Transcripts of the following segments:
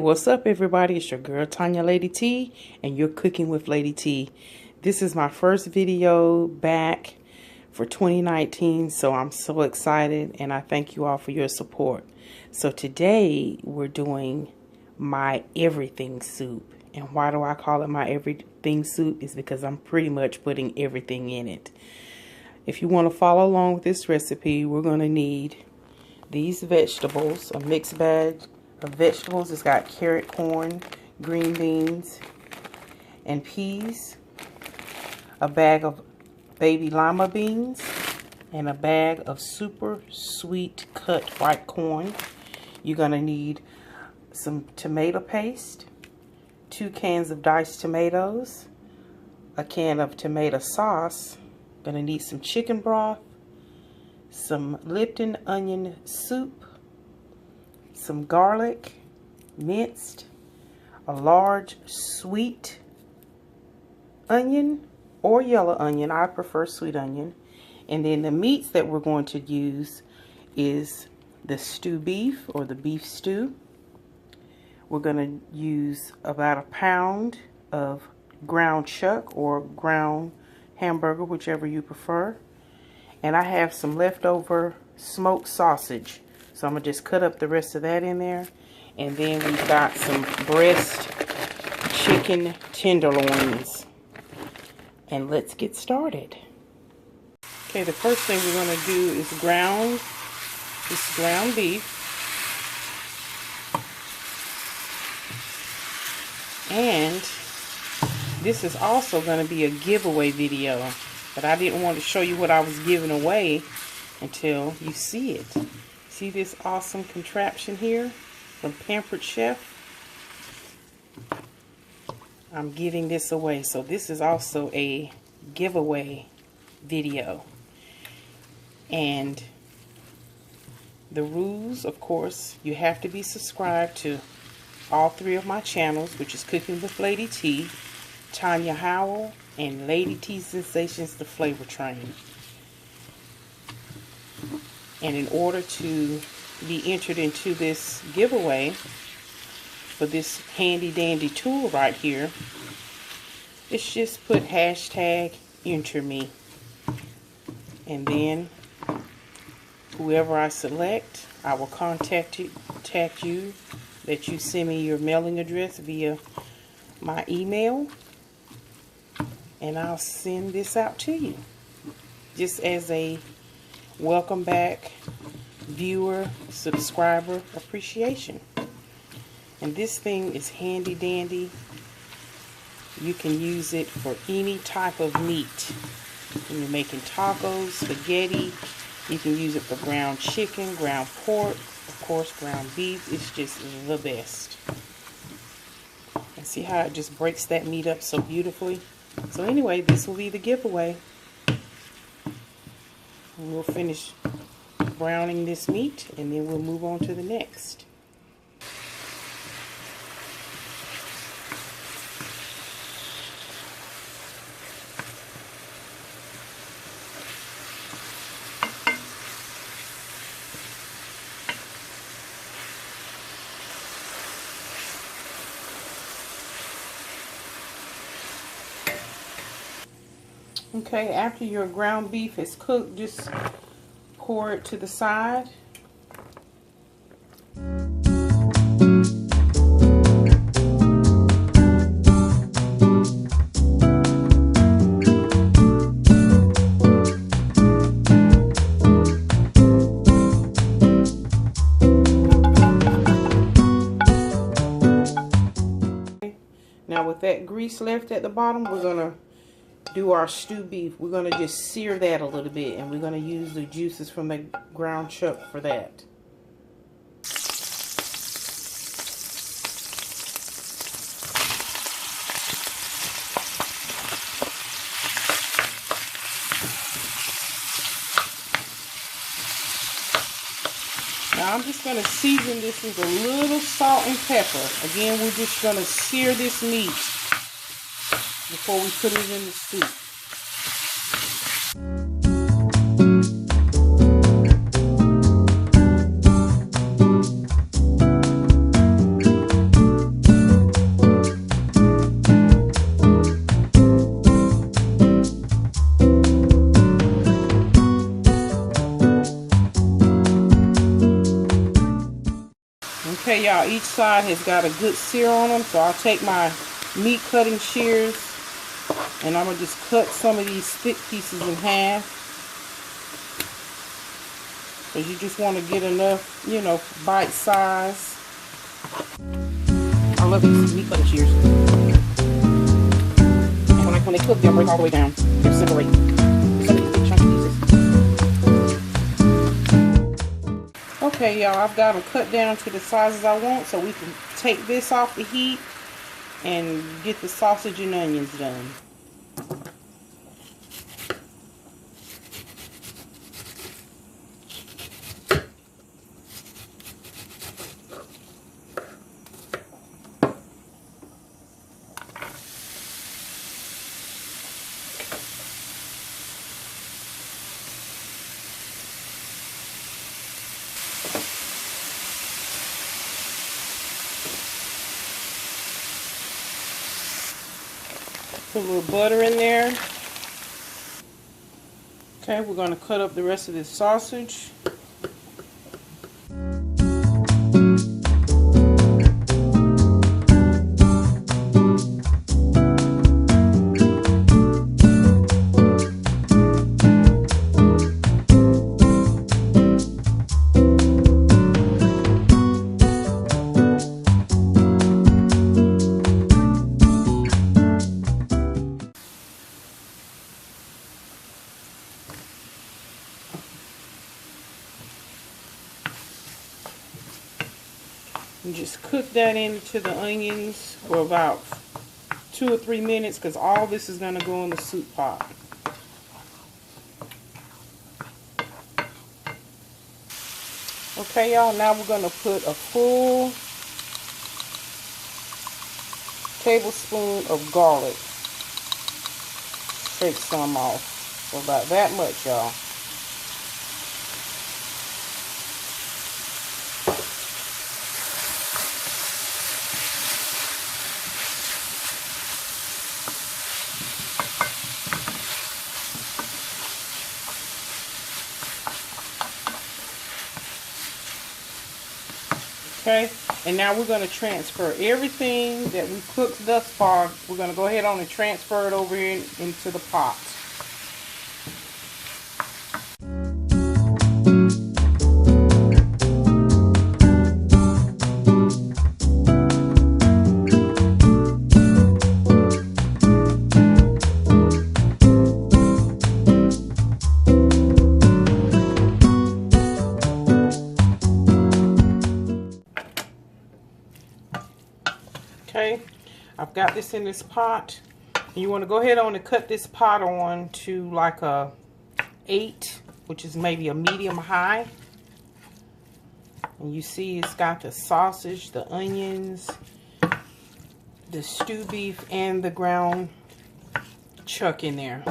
what's up everybody? It's your girl Tonya Lady T and you're cooking with Lady T. This is my first video back for 2019, so I'm so excited and I thank you all for your support. So today we're doing my everything soup. And why do I call it my everything soup? Is because I'm pretty much putting everything in it. If you want to follow along with this recipe, we're going to need these vegetables, a mixed bag of vegetables. It's got carrot, corn, green beans, and peas, a bag of baby lima beans, and a bag of super sweet cut white corn. You're going to need some tomato paste, 2 cans of diced tomatoes, a can of tomato sauce. Going to need some chicken broth, some Lipton onion soup, some garlic minced, a large sweet onion or yellow onion. I prefer sweet onion. And then the meats that we're going to use is the stew beef or the beef stew. We're going to use about 1 pound of ground chuck or ground hamburger, whichever you prefer. And I have some leftover smoked sausage, so I'm going to just cut up the rest of that in there. And then we've got some breast chicken tenderloins. And let's get started. Okay, the first thing we're going to do is ground this ground beef. And this is also going to be a giveaway video, but I didn't want to show you what I was giving away until you see it. See this awesome contraption here from Pampered Chef? I'm giving this away, so this is also a giveaway video. And the rules, of course, you have to be subscribed to all 3 of my channels, which is Cooking with Lady T, Tonya Howell, and LadytSensations, the Flavor Train. And in order to be entered into this giveaway for this handy dandy tool right here, it's just put hashtag enter me. And then whoever I select, I will contact you, that you send me your mailing address via my email, and I'll send this out to you just as a welcome back viewer subscriber appreciation. And this thing is handy dandy. You can use it for any type of meat. When you're making tacos, spaghetti, you can use it for ground chicken, ground pork, of course ground beef. It's just the best. And see how it just breaks that meat up so beautifully? So anyway, this will be the giveaway. And we'll finish browning this meat and then we'll move on to the next. Okay, after your ground beef is cooked, just pour it to the side. Now with that grease left at the bottom, we're going to do our stew beef. We're going to just sear that a little bit, and we're going to use the juices from the ground chuck for that. Now I'm just going to season this with a little salt and pepper. Again, we're just going to sear this meat before we put it in the soup. y'all, each side has got a good sear on them, so I'll take my meat cutting shears and I'm going to just cut some of these thick pieces in half. Because you just want to get enough, you know, bite size. I love these meat cutting shears. And when they cook, they'll break all the way down. They'll separate some of these big chunky pieces. Okay, y'all, I've got them cut down to the sizes I want, so we can take this off the heat and get the sausage and onions done. Put a little butter in there. Okay, we're going to cut up the rest of this sausage. And just cook that into the onions for about 2 or 3 minutes, because all this is going to go in the soup pot. Okay, y'all, now we're going to put a full tablespoon of garlic. Shake some off. So about that much, y'all. Okay, and now we're going to transfer everything that we cooked thus far. We're going to go ahead on and transfer it over into the pot. Okay, I've got this in this pot. You want to go ahead on and cut this pot on to like a 8, which is maybe a medium high. And you see it's got the sausage, the onions, the stew beef, and the ground chuck in there.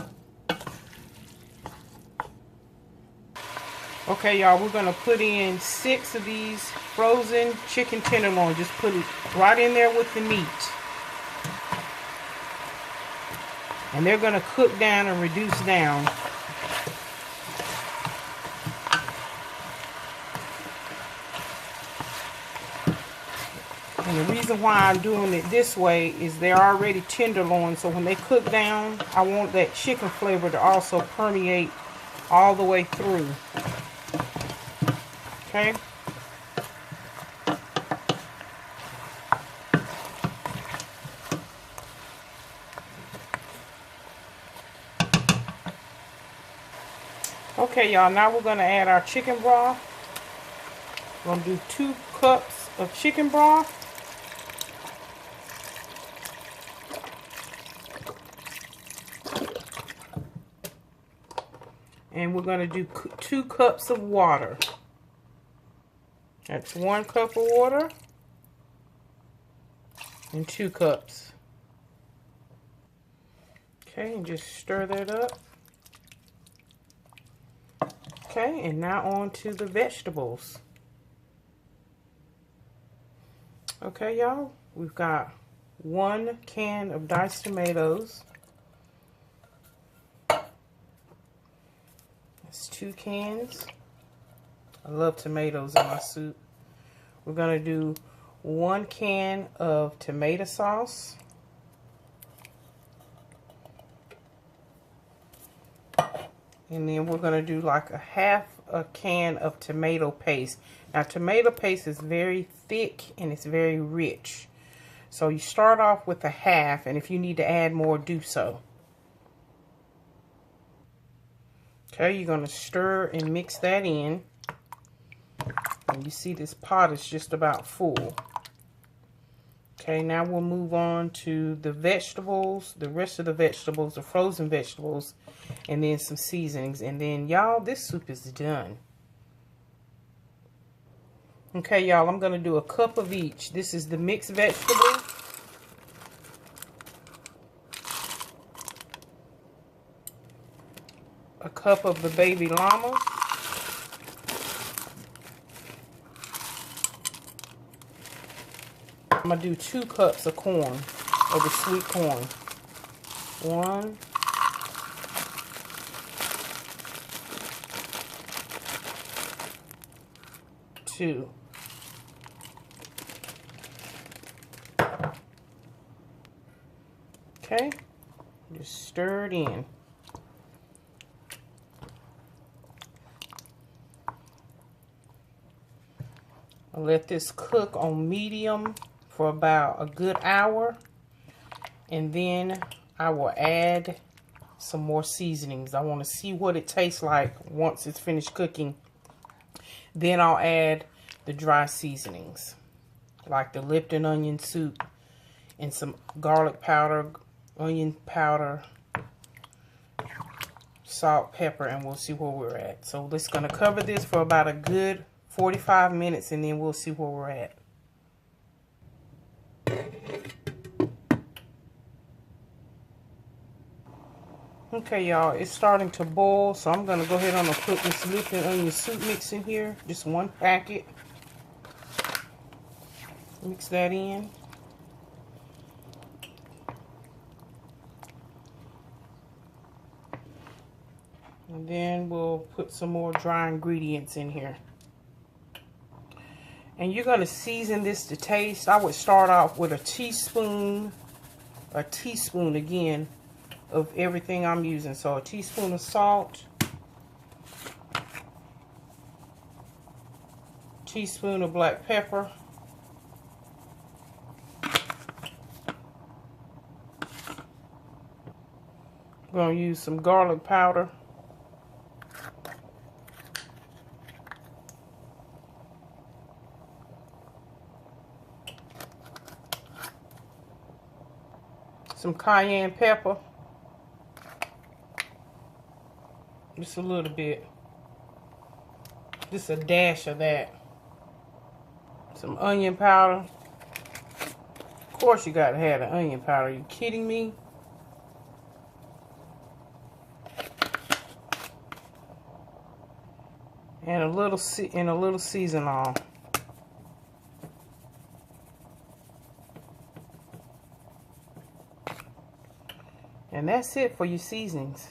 Okay, y'all, we're going to put in 6 of these frozen chicken tenderloin. Just put it right in there with the meat. And they're going to cook down and reduce down. And the reason why I'm doing it this way is they're already tenderloin. So when they cook down, I want that chicken flavor to also permeate all the way through. Okay. Okay, y'all, now we're going to add our chicken broth. We're going to do 2 cups of chicken broth. And we're going to do 2 cups of water. That's 1 cup of water and 2 cups. Okay, and just stir that up. Okay, and now on to the vegetables. Okay, y'all, we've got 1 can of diced tomatoes. That's 2 cans. I love tomatoes in my soup. We're going to do 1 can of tomato sauce. And then we're going to do like a half a can of tomato paste. Now, tomato paste is very thick and it's very rich. So you start off with a half, and if you need to add more, do so. Okay, you're going to stir and mix that in. And you see this pot is just about full. Okay, now we'll move on to the vegetables, the rest of the vegetables, the frozen vegetables, and then some seasonings. And then, y'all, this soup is done. Okay, y'all, I'm going to do a cup of each. This is the mixed vegetable. A cup of the baby llamas. I'm going to do 2 cups of corn, of the sweet corn. 1. 2. Okay, just stir it in. I'll let this cook on medium for about a good hour, and then I will add some more seasonings. I want to see what it tastes like once it's finished cooking. Then I'll add the dry seasonings, like the Lipton onion soup and some garlic powder, onion powder, salt, pepper, and we'll see where we're at. So let's gonna cover this for about a good 45 minutes, and then we'll see where we're at. Okay, y'all, it's starting to boil, so I'm gonna go ahead and put this Lipton onion soup mix in here, just 1 packet. Mix that in. And then we'll put some more dry ingredients in here. And you're gonna season this to taste. I would start off with a teaspoon again, of everything I'm using. So a teaspoon of salt, teaspoon of black pepper, I'm going to use some garlic powder, some cayenne pepper, just a little bit, just a dash of that, some onion powder. Of course you gotta have the onion powder. Are you kidding me? And a little seasoning. And that's it for your seasonings.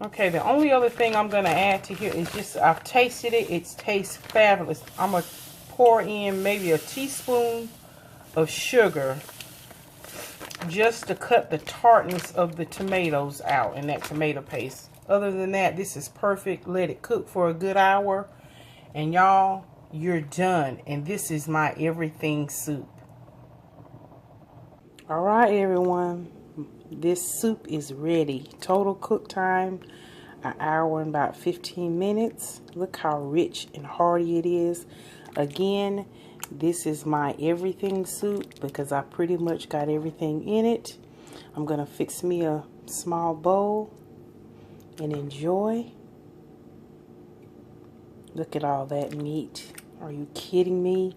Okay, the only other thing I'm going to add to here is just, I've tasted it. It tastes fabulous. I'm going to pour in maybe a teaspoon of sugar just to cut the tartness of the tomatoes out in that tomato paste. Other than that, this is perfect. Let it cook for a good hour. And y'all, you're done. And this is my everything soup. All right, everyone. This soup is ready. Total cook time, 1 hour and about 15 minutes. Look how rich and hearty it is. Again, this is my everything soup because I pretty much got everything in it. I'm going to fix me a small bowl and enjoy. Look at all that meat. Are you kidding me?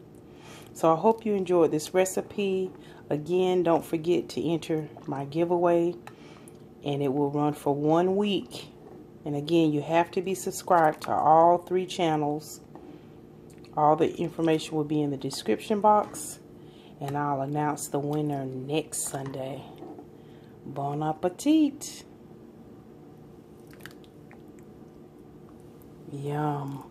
So I hope you enjoyed this recipe. Again, don't forget to enter my giveaway, and it will run for 1 week. And again, you have to be subscribed to all 3 channels. All the information will be in the description box, and I'll announce the winner next Sunday. Bon appetit. Yum.